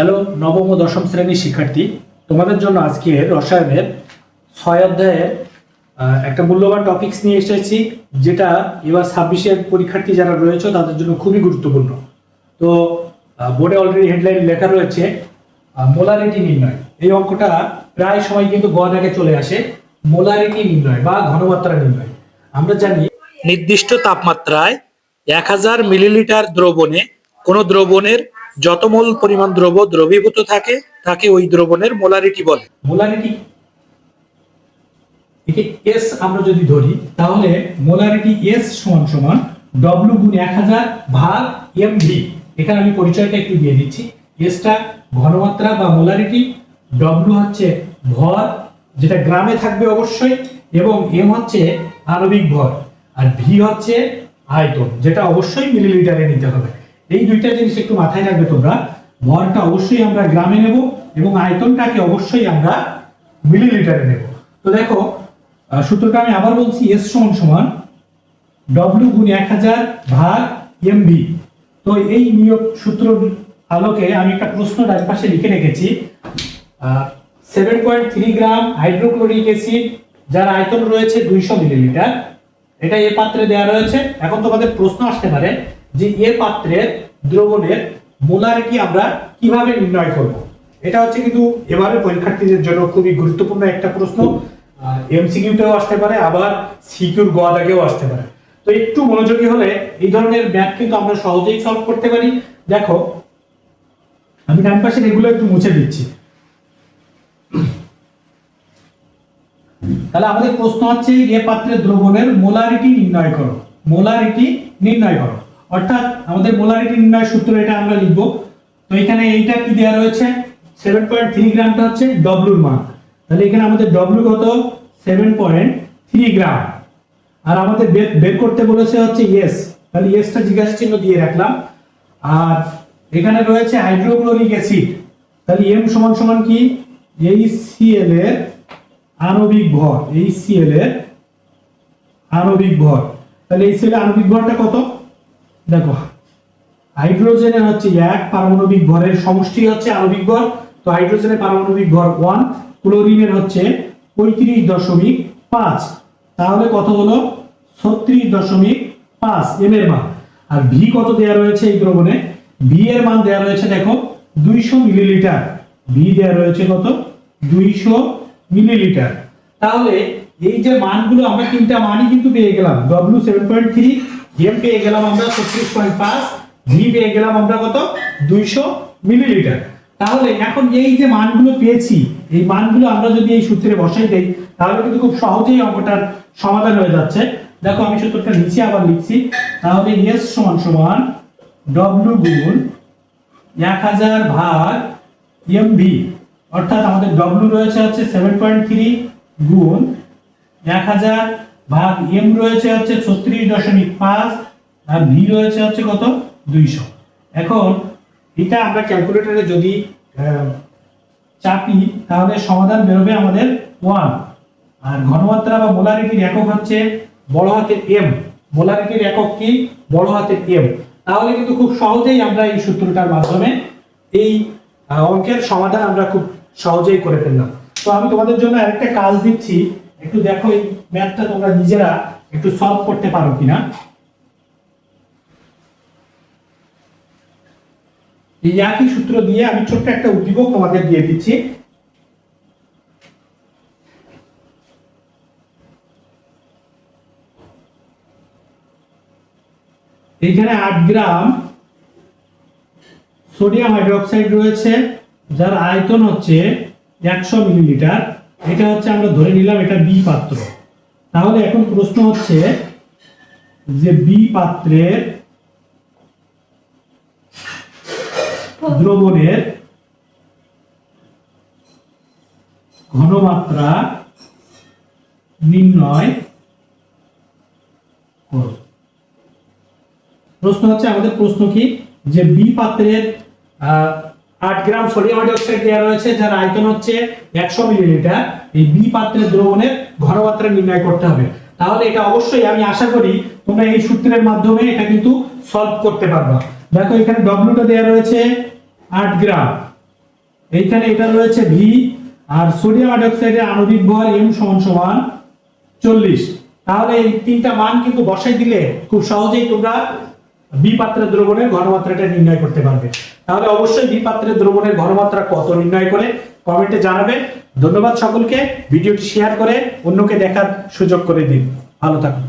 Hello নবম ও দশম শ্রেণীর শিক্ষার্থী, তোমাদের জন্য আজকে রসায়নের 6 অধ্যায়ের একটা মূল্যবান টপিকস নিয়ে এসেছি, যেটা এবার 26-এর পরীক্ষার্থী যারা রয়েছে তাদের জন্য খুবই গুরুত্বপূর্ণ। তো বোর্ডে অলরেডি হেডলাইন লেখা রয়েছে মোলারিটি নির্ণয়। এই অঙ্কটা প্রায় সময় কিন্তু গ দাগে চলে আসে, মোলারিটি নির্ণয় বা ঘনমাত্রা নির্ণয়। আমরা জানি নির্দিষ্ট তাপমাত্রায় 1000 মিলিলিটার দ্রবণে কোন দ্রবণের যত মোল পরিমাণ দ্রবীভূত থাকে তাকে ওই দ্রবণের মোলারিটি বলে। মোলারিটি একে এস আমরা যদি ধরি, তাহলে মোলারিটি এস সমান সমান ডব্লিউ গুণ 1000 ভাগ এমভি। এখানে আমি পরিচয়টা একটু দিয়ে দিচ্ছি। এসটা ঘনমাত্রা বা মোলারিটি, ডব্লিউ হচ্ছে ভর যেটা গ্রামে থাকবে অবশ্যই, এবং এম হচ্ছে আণবিক ভর, আর ভি হচ্ছে আয়তন যেটা অবশ্যই মিলিলিটারে নিতে হবে। এই দুইটা জিনিস একটু মাথায় রাখবে তোমরা। ভরটা অবশ্যই আমরা গ্রামে নেব এবং আয়তনটাকে অবশ্যই আমরা মিলিলিটারে নেব। তো দেখো সূত্রটা আমি আবার বলছি, এস সমান সমান ডব্লিউ গুণ 1000 ভাগ এমভি। তো এই নিয়ম সূত্র আলোকে আমি একটা প্রশ্ন ডান পাশে লিখে রেখেছি। 7.3 গ্রাম হাইড্রোক্লোরিক অ্যাসিড যার আয়তন রয়েছে 200 মিলিলিটার, এটা এ পাত্রে দেওয়া রয়েছে। এখন তোমাদের প্রশ্ন আসতে পারে যে এ পাত্রের দ্রবণের মোলারিটি আমরা কিভাবে নির্ণয় করব। এটা হচ্ছে কিন্তু এবারে পরীক্ষার্থীদের জন্য খুবই গুরুত্বপূর্ণ একটা প্রশ্ন। এমসিকিউতেও আসতে পারে, আবার সিকিউর গ দাগেও আসতে পারে। তো একটু মনোযোগী হলে এই ধরনের ম্যাথ কিন্তু আমরা সহজেই সলভ করতে পারি। দেখো আমি ডান পাশের এগুলো একটু মুছে দিচ্ছি। তাহলে আমাদের প্রশ্ন হচ্ছে এ পাত্রের দ্রবণের মোলারিটি নির্ণয় করো। মোলারিটি নির্ণয় করো অর্থাৎ আমাদের মোলারিটি নির্ণয় সূত্র এটা আমরা লিখব। তো এখানে এইটা কি দেওয়া রয়েছে, 7.3 গ্রামটা হচ্ছে ডব্লিউর মান। তাহলে এখানে আমাদের ডব্লিউ কত, 7.3 গ্রাম। আর আমাদের বের করতে বলেছে হচ্ছে এস, তাহলে এসটা জিজ্ঞাসা চিহ্ন দিয়ে রাখলাম। আর এখানে রয়েছে হাইড্রোক্লোরিক অ্যাসিড, তাহলে এম সমান সমান কি, HCl এর আণবিক ভর, HCl এর আণবিক ভর। তাহলে HCl এর আণবিক ভরটা কত, দেখো হাইড্রোজেনের হচ্ছে 1 পারমাণবিক ভরের সমষ্টি হচ্ছে আণবিক ভর। তো হাইড্রোজেনের পারমাণবিক ভর 1, ক্লোরিনের হচ্ছে 35.5, তাহলে কত হলো 36.5 এম এর মান। আর ভি কত দেয়া রয়েছে এই দ্রবণে, ভি এর মান দেয়া রয়েছে দেখো 200 মিলিলিটার। ভি দেয়া রয়েছে কত, 200 মিলিলিটার। তাহলে এই যে মানগুলো আমরা তিনটা মানই কিন্তু পেয়ে গেলাম, ডব্লিউ 7.3, এম পেয়ে গেলাম আমরা 36.5, ভি পেয়ে গেলাম আমরা কত, 200 মিলিলিটার। তাহলে এখন এই যে মানগুলো পেয়েছি, এই মানগুলো আমরা যদি এই সূত্রে বসাই দেই, তাহলে কিন্তু খুব সহজেই অঙ্কটার সমাধান হয়ে যাচ্ছে। দেখো আমি সূত্রটা নিচে আবার লিখছি। তাহলে এস সমান সমান ডব্লিউ গুণ 1000 ভাগ এমভি, অর্থাৎ আমাদের ডব্লিউ রয়েছে হচ্ছে 7.3 গুণ 1000 ভাগ এম রয়েছে হচ্ছে 36.5, আর ভি রয়েছে হচ্ছে কত, 200। এখন এটা আমরা ক্যালকুলেটরে যদি চাপি, তাহলে সমাধান বেরোবে আমাদের 1। আর ঘনমাত্রা বা মোলারিটির একক হচ্ছে বড় হাতের এম। মোলারিটির একক কি, বড় হাতের এম। তাহলে কিন্তু খুব সহজেই আমরা এই সূত্রটার মাধ্যমে এই অঙ্কের সমাধান আমরা খুব সহজেই করে ফেললাম। তো আমি তোমাদের জন্য আরেকটা কাজ দিচ্ছি, একটু দেখো এই ম্যাথটা তোমরা নিজেরা একটু সলভ করতে পারো কিনা। এই একই সূত্র দিয়ে আমি ছোট্ট একটা উদ্দীপক তোমাদের দিয়ে দিচ্ছি। এইখানে 8 গ্রাম সোডিয়াম হাইড্রোক্সাইড রয়েছে যার আয়তন হচ্ছে 100 মিলিলিটার। এটা হচ্ছে আমরা ধরে নিলাম এটা বি পাত্র। তাহলে এখন প্রশ্ন হচ্ছে যে বি পাত্রের দ্রবণের ঘনমাত্রা নির্ণয় করো। প্রশ্ন হচ্ছে আমাদের প্রশ্ন কি, যে বি পাত্রের 8 গ্রাম সোডিয়াম হাইড্রোক্সাইড দেওয়া রয়েছে যার আয়তন হচ্ছে 100 মিলিলিটার। এই বি পাত্রের দ্রবণের ঘনমাত্রা নির্ণয় করতে হবে। তাহলে এটা অবশ্যই আমি আশা করি তোমরা এই সূত্রের মাধ্যমে এটা কিন্তু সলভ করতে পারবা। দেখো এখানে ডব্লিউটা দেওয়া রয়েছে 8 গ্রাম, এইখানে এটা রয়েছে ভি, আর সোডিয়াম হাইড্রোক্সাইডের আণবিক ভর M সমান 40। তাহলে এই তিনটা মান কিন্তু বসাই দিলে খুব সহজেই তোমরা বি পাত্রের দ্রবণের ঘনমাত্রাটা নির্ণয় করতে পারবে। তাহলে অবশ্যই বি পাত্রের দ্রবণের ঘনমাত্রা কত নির্ণয় করে কমেন্টে জানাবে। ধন্যবাদ সকলকে, ভিডিওটি শেয়ার করে অন্যকে দেখার সুযোগ করে দিন। ভালো থাকুন।